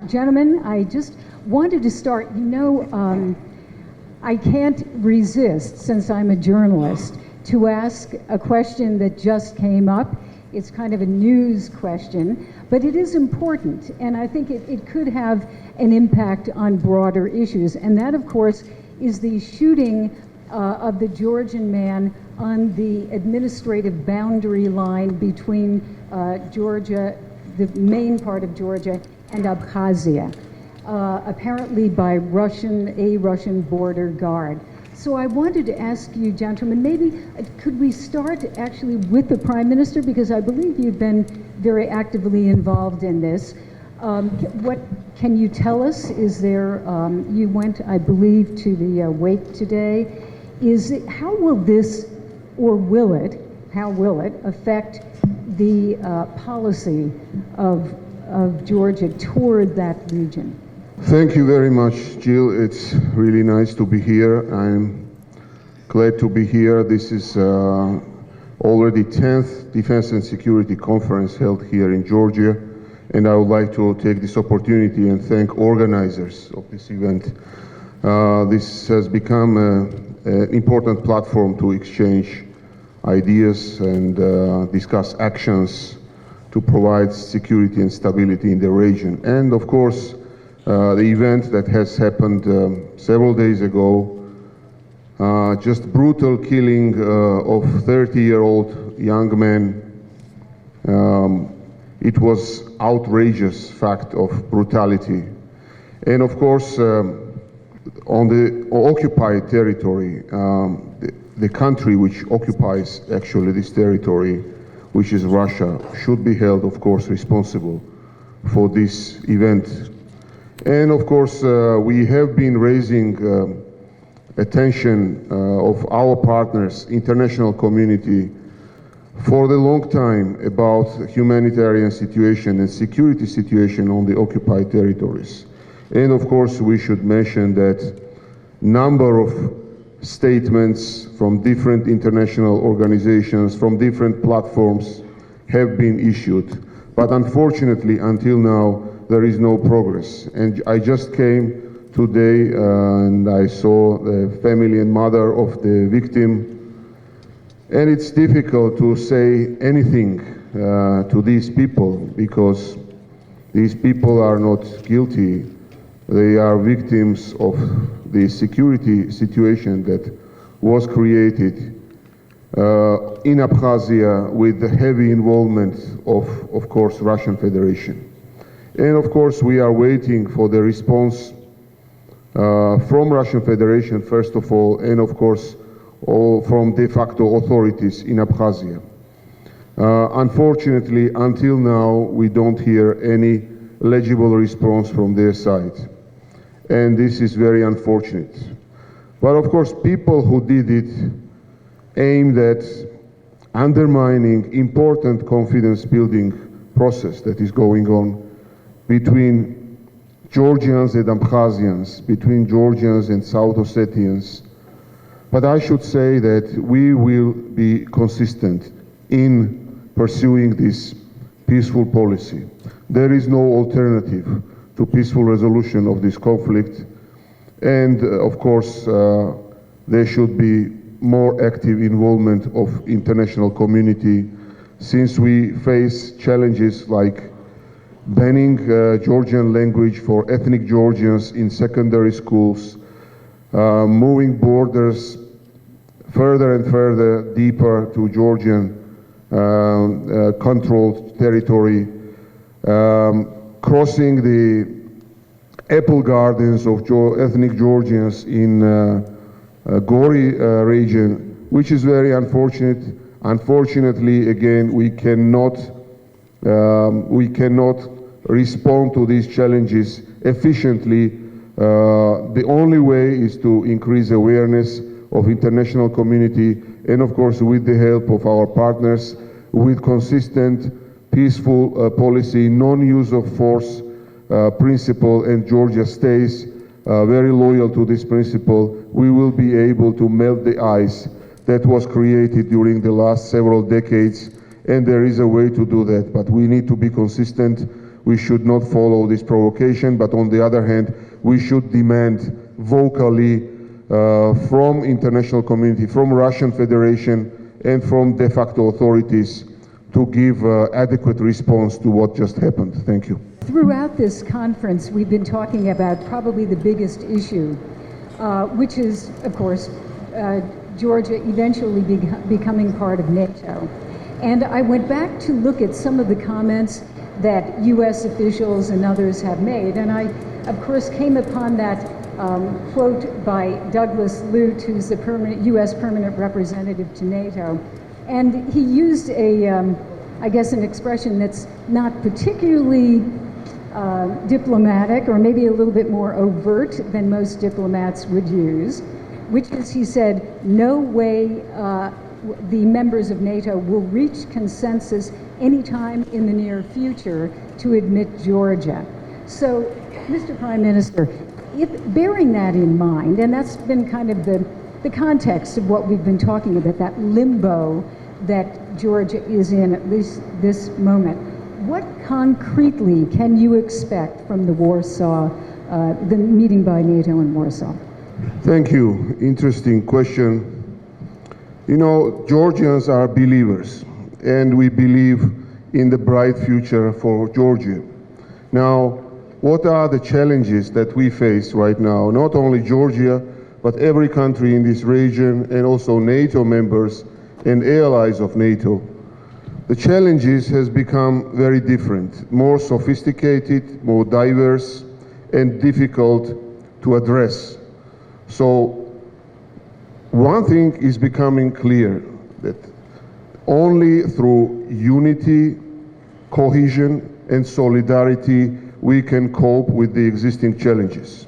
Gentlemen, I just wanted to start, I can't resist, since I'm a journalist, to ask a question that just came up. It's kind of a news question, but it is important, and I think it could have an impact on broader issues, and that, of course, is the shooting of the Georgian man on the administrative boundary line between Georgia, the main part of Georgia, and Abkhazia, apparently by a Russian border guard. So I wanted to ask you, gentlemen, maybe could we start actually with the Prime Minister, because I believe you've been very actively involved in this. What can you tell us? Is there, you went, I believe, to the wake today. How will this, or how will it affect the policy of Georgia toward that region? Thank you very much, Jill. It's really nice to be here. I'm glad to be here. This is already 10th Defense and Security Conference held here in Georgia, and I would like to take this opportunity and thank organizers of this event. This has become an important platform to exchange ideas and discuss actions to provide security and stability in the region. And of course, the event that has happened several days ago, just brutal killing of 30-year-old young man. It was outrageous fact of brutality. And of course, on the occupied territory, the country which occupies actually this territory, which is Russia, should be held, of course, responsible for this event. And of course, we have been raising attention of our partners, international community, for the long time about humanitarian situation and security situation on the occupied territories. And of course, we should mention that number of statements from different international organizations, from different platforms have been issued. But unfortunately, until now, there is no progress. And I just came today and I saw the family and mother of the victim. And it's difficult to say anything to these people, because these people are not guilty. They are victims of the security situation that was created in Abkhazia with the heavy involvement of course, Russian Federation. And of course, we are waiting for the response from Russian Federation, first of all, and of course, from de-facto authorities in Abkhazia. Unfortunately, until now, we don't hear any legible response from their side. And this is very unfortunate. But of course, people who did it aimed at undermining important confidence building process that is going on between Georgians and Abkhazians, between Georgians and South Ossetians. But I should say that we will be consistent in pursuing this peaceful policy. There is no alternative to peaceful resolution of this conflict. And of course, there should be more active involvement of international community, since we face challenges like banning Georgian language for ethnic Georgians in secondary schools, moving borders further and further deeper to Georgian controlled territory, crossing the apple gardens of ethnic Georgians in Gori region, which is very unfortunate. Unfortunately, again, we cannot respond to these challenges efficiently. The only way is to increase awareness of international community, and of course with the help of our partners, with consistent, peaceful policy, non-use of force principle, and Georgia stays very loyal to this principle, we will be able to melt the ice that was created during the last several decades, and there is a way to do that, but we need to be consistent. We should not follow this provocation, but on the other hand, we should demand vocally from international community, from Russian Federation, and from de facto authorities to give adequate response to what just happened. Thank you. Throughout this conference, we've been talking about probably the biggest issue, which is, of course, Georgia eventually becoming part of NATO. And I went back to look at some of the comments that U.S. officials and others have made, and I, of course, came upon that quote by Douglas Lute, who's the U.S. permanent representative to NATO. And he used I guess, an expression that's not particularly diplomatic, or maybe a little bit more overt than most diplomats would use, which is, he said, no way the members of NATO will reach consensus anytime in the near future to admit Georgia. So, Mr. Prime Minister, bearing that in mind, and that's been kind of the context of what we've been talking about, that limbo that Georgia is in at least this moment, what concretely can you expect from the the meeting by NATO in Warsaw? Thank you. Interesting question. You know, Georgians are believers, and we believe in the bright future for Georgia. Now, what are the challenges that we face right now? Not only Georgia, but every country in this region, and also NATO members and allies of NATO. The challenges has become very different, more sophisticated, more diverse, and difficult to address. So one thing is becoming clear, that only through unity, cohesion, and solidarity we can cope with the existing challenges.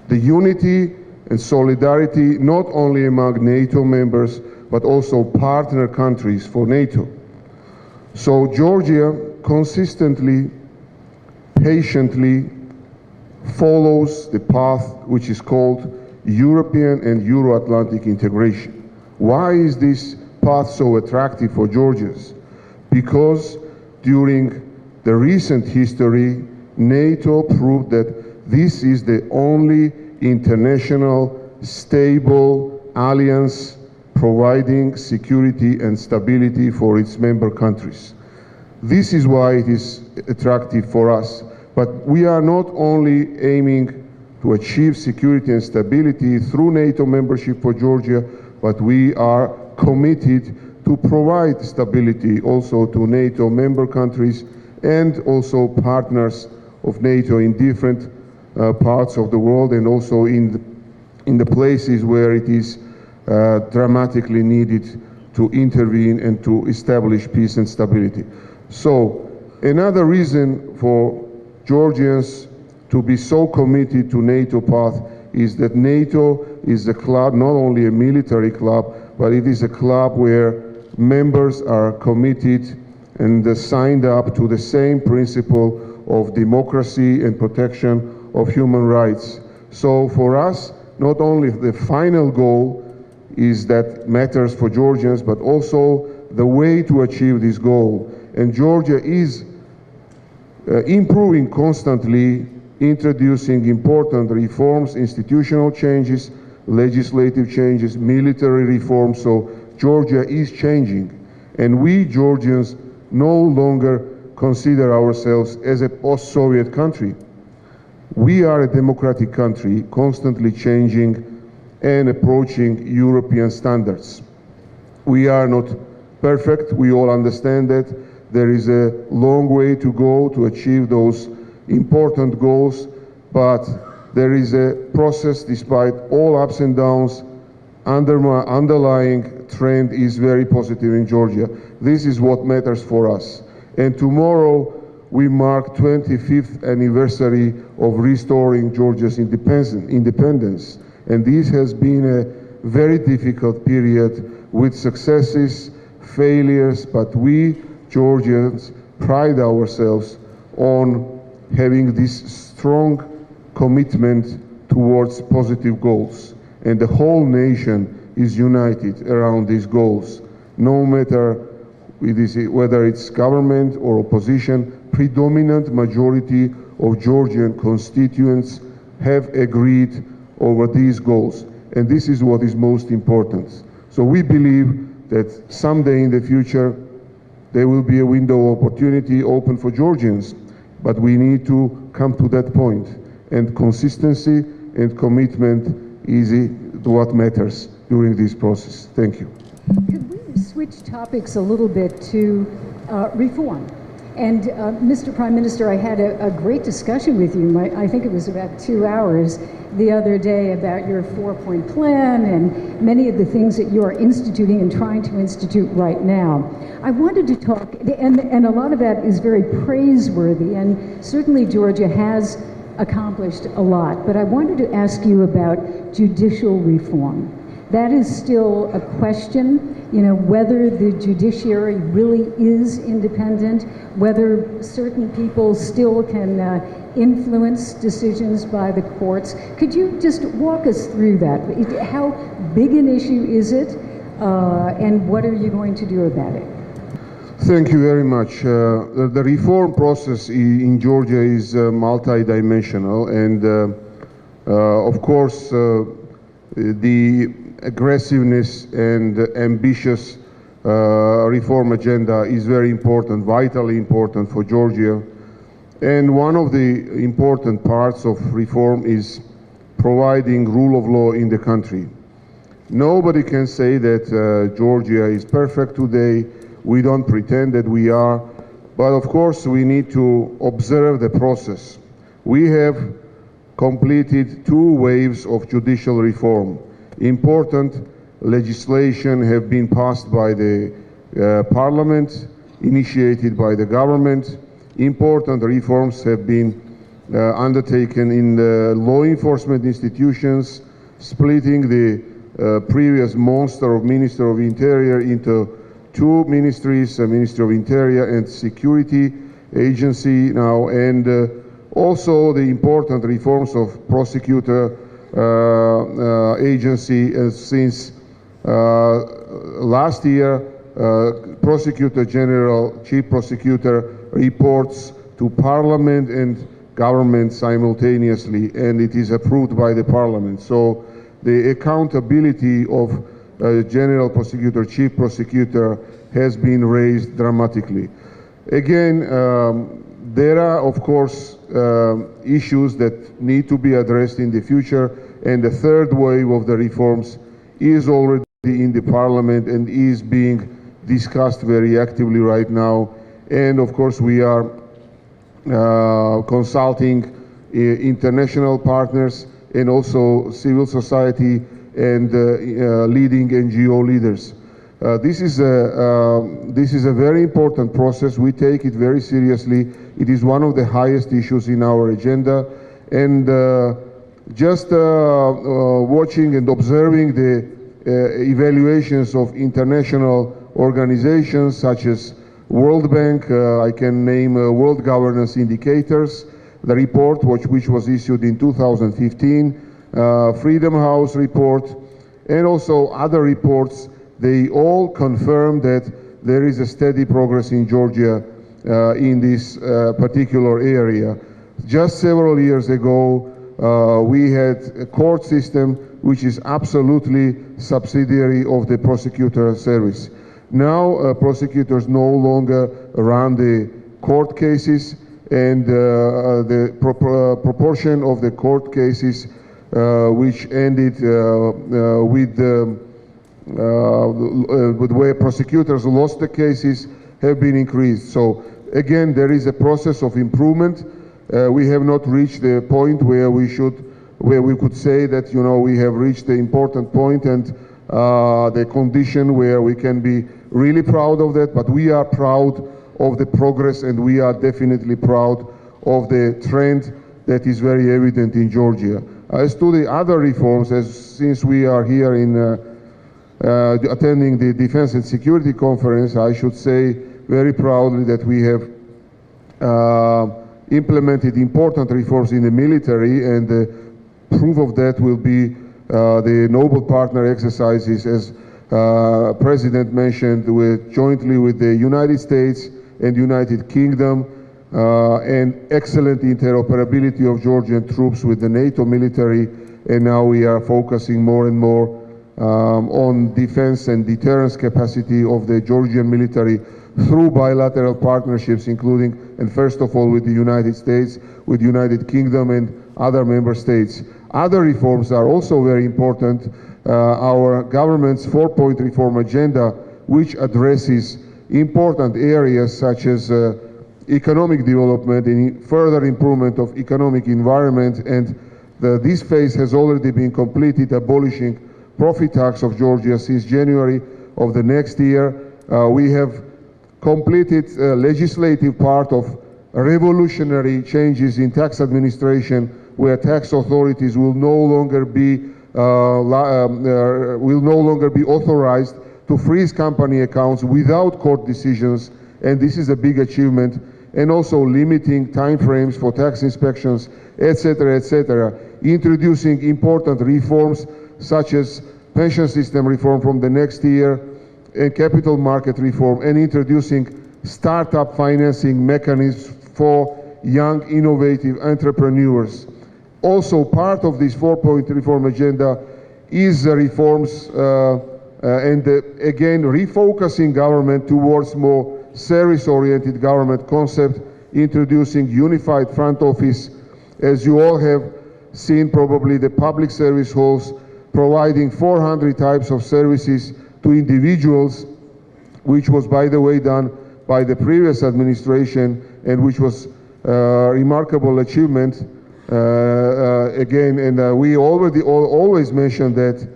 The unity and solidarity not only among NATO members, but also partner countries for NATO. So Georgia consistently, patiently follows the path which is called European and Euro-Atlantic integration. Why is this path so attractive for Georgians? Because during the recent history, NATO proved that this is the only international stable alliance providing security and stability for its member countries. This is why it is attractive for us. But we are not only aiming to achieve security and stability through NATO membership for Georgia, but we are committed to provide stability also to NATO member countries and also partners of NATO in different parts of the world, and also in the places where it is dramatically needed to intervene and to establish peace and stability. So another reason for Georgians to be so committed to NATO path is that NATO is a club, not only a military club, but it is a club where members are committed and signed up to the same principle of democracy and protection of human rights. So for us, not only the final goal is that matters for Georgians, but also the way to achieve this goal. And Georgia is improving constantly, introducing important reforms, institutional changes, legislative changes, military reforms. So Georgia is changing. And we Georgians no longer consider ourselves as a post-Soviet country. We are a democratic country, constantly changing and approaching European standards. We are not perfect, we all understand that. There is a long way to go to achieve those important goals, but there is a process. Despite all ups and downs, underlying trend is very positive in Georgia. This is what matters for us. And tomorrow we mark 25th anniversary of restoring Georgia's independence. And this has been a very difficult period with successes, failures, but we Georgians pride ourselves on having this strong commitment towards positive goals. And the whole nation is united around these goals. No matter whether it's government or opposition, predominant majority of Georgian constituents have agreed over these goals. And this is what is most important. So we believe that someday in the future there will be a window of opportunity open for Georgians, but we need to come to that point. And consistency and commitment is what matters during this process. Thank you. Could we switch topics a little bit to reform? And Mr. Prime Minister, I had a great discussion with you, I think it was about 2 hours the other day, about your 4-point plan and many of the things that you are instituting and trying to institute right now. I wanted to talk, and a lot of that is very praiseworthy, and certainly Georgia has accomplished a lot, but I wanted to ask you about judicial reform. That is still a question, you know, whether the judiciary really is independent, whether certain people still can influence decisions by the courts. Could you just walk us through that? How big an issue is it, and what are you going to do about it? Thank you very much. The reform process in Georgia is multidimensional, and of course the aggressiveness and ambitious reform agenda is very important, vitally important for Georgia. And one of the important parts of reform is providing rule of law in the country. Nobody can say that Georgia is perfect today. We don't pretend that we are, but of course we need to observe the process. We have completed 2 waves of judicial reform. Important legislation have been passed by the parliament, initiated by the government. Important reforms have been undertaken in the law enforcement institutions, splitting the previous monster of Minister of Interior into 2 ministries, Ministry of Interior and Security Agency now, and also the important reforms of prosecutor agency. Since last year, Prosecutor General, Chief Prosecutor reports to Parliament and government simultaneously, and it is approved by the Parliament. So the accountability of General Prosecutor, Chief Prosecutor has been raised dramatically. Again, there are, of course, issues that need to be addressed in the future, and the 3rd wave of the reforms is already in the Parliament and is being discussed very actively right now. And of course, we are consulting international partners and also civil society and leading NGO leaders. This is a very important process. We take it very seriously. It is one of the highest issues in our agenda, and just watching and observing the evaluations of international organizations such as World Bank, I can name World Governance Indicators, the report which was issued in 2015, Freedom House report, and also other reports. They all confirm that there is a steady progress in Georgia in this particular area. Just several years ago, we had a court system which is absolutely subsidiary of the prosecutor service. Now prosecutors no longer run the court cases, and the proportion of the court cases which ended with where prosecutors lost the cases have been increased. So again, there is a process of improvement. We have not reached the point where we could say that, you know, we have reached the important point and the condition where we can be really proud of that, but we are proud of the progress, and we are definitely proud of the trend that is very evident in Georgia. As to the other reforms, since we are here in attending the Defense and Security Conference, I should say very proudly that we have implemented important reforms in the military, and the proof of that will be the Noble Partner exercises, as President mentioned, jointly with the United States and United Kingdom, and excellent interoperability of Georgian troops with the NATO military, and now we are focusing more and more on defense and deterrence capacity of the Georgian military through bilateral partnerships, including, and first of all, with the United States, with United Kingdom and other member states. Other reforms are also very important. Our government's 4-point reform agenda, which addresses important areas such as economic development and further improvement of economic environment, and this phase has already been completed, abolishing profit tax of Georgia since January of the next year. We have completed legislative part of revolutionary changes in tax administration, where tax authorities will no longer be authorized to freeze company accounts without court decisions, and this is a big achievement, and also limiting timeframes for tax inspections, etc., etc., introducing important reforms such as pension system reform from the next year, and capital market reform, and introducing startup financing mechanisms for young, innovative entrepreneurs. Also, part of this 4-point reform agenda is the reforms again, refocusing government towards more service-oriented government concept, introducing unified front office. As you all have seen, probably the public service halls providing 400 types of services to individuals, which was, by the way, done by the previous administration, and which was a remarkable achievement. Again, and we already always mentioned that,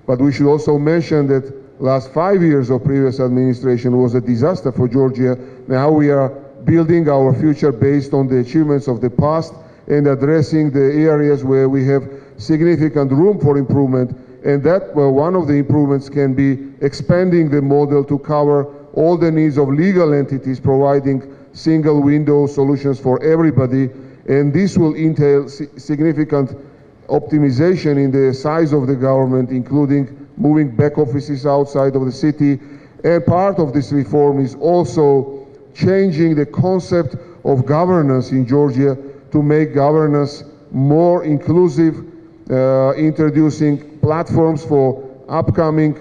but we should also mention that last 5 years of previous administration was a disaster for Georgia. Now we are building our future based on the achievements of the past and addressing the areas where we have significant room for improvement, and that one of the improvements can be expanding the model to cover all the needs of legal entities, providing single window solutions for everybody, and this will entail significant optimization in the size of the government, including moving back offices outside of the city. And part of this reform is also changing the concept of governance in Georgia to make governance more inclusive, introducing platforms for upcoming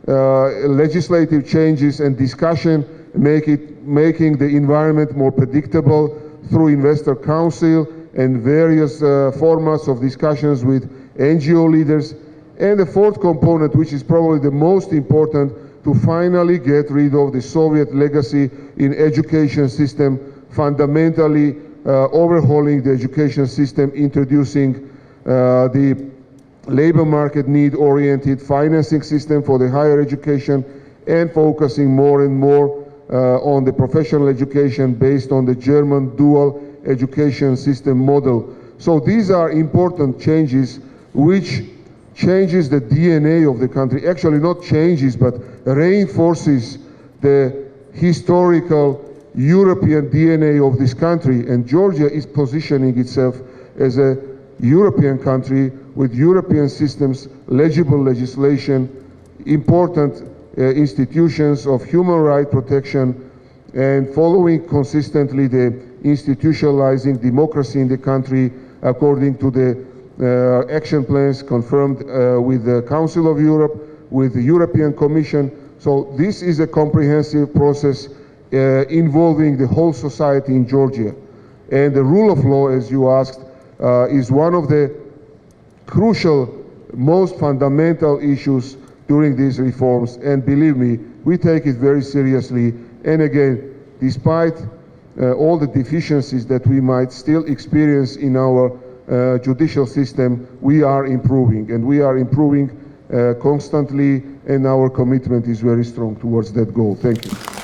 legislative changes and discussion, making the environment more predictable through investor council and various formats of discussions with NGO leaders. And the fourth component, which is probably the most important, to finally get rid of the Soviet legacy in education system, fundamentally overhauling the education system, introducing the labor market need-oriented financing system for the higher education, and focusing more and more on the professional education based on the German dual education system model. So these are important changes which changes the DNA of the country. Actually not changes, but reinforces the historical European DNA of this country. And Georgia is positioning itself as a European country with European systems, legible legislation, important institutions of human rights protection, and following consistently the institutionalizing democracy in the country according to the action plans confirmed with the Council of Europe, with the European Commission. So this is a comprehensive process involving the whole society in Georgia. And the rule of law, as you asked, is one of the crucial, most fundamental issues during these reforms. And believe me, we take it very seriously. And again, despite all the deficiencies that we might still experience in our judicial system, we are improving, and we are improving constantly, and our commitment is very strong towards that goal. Thank you.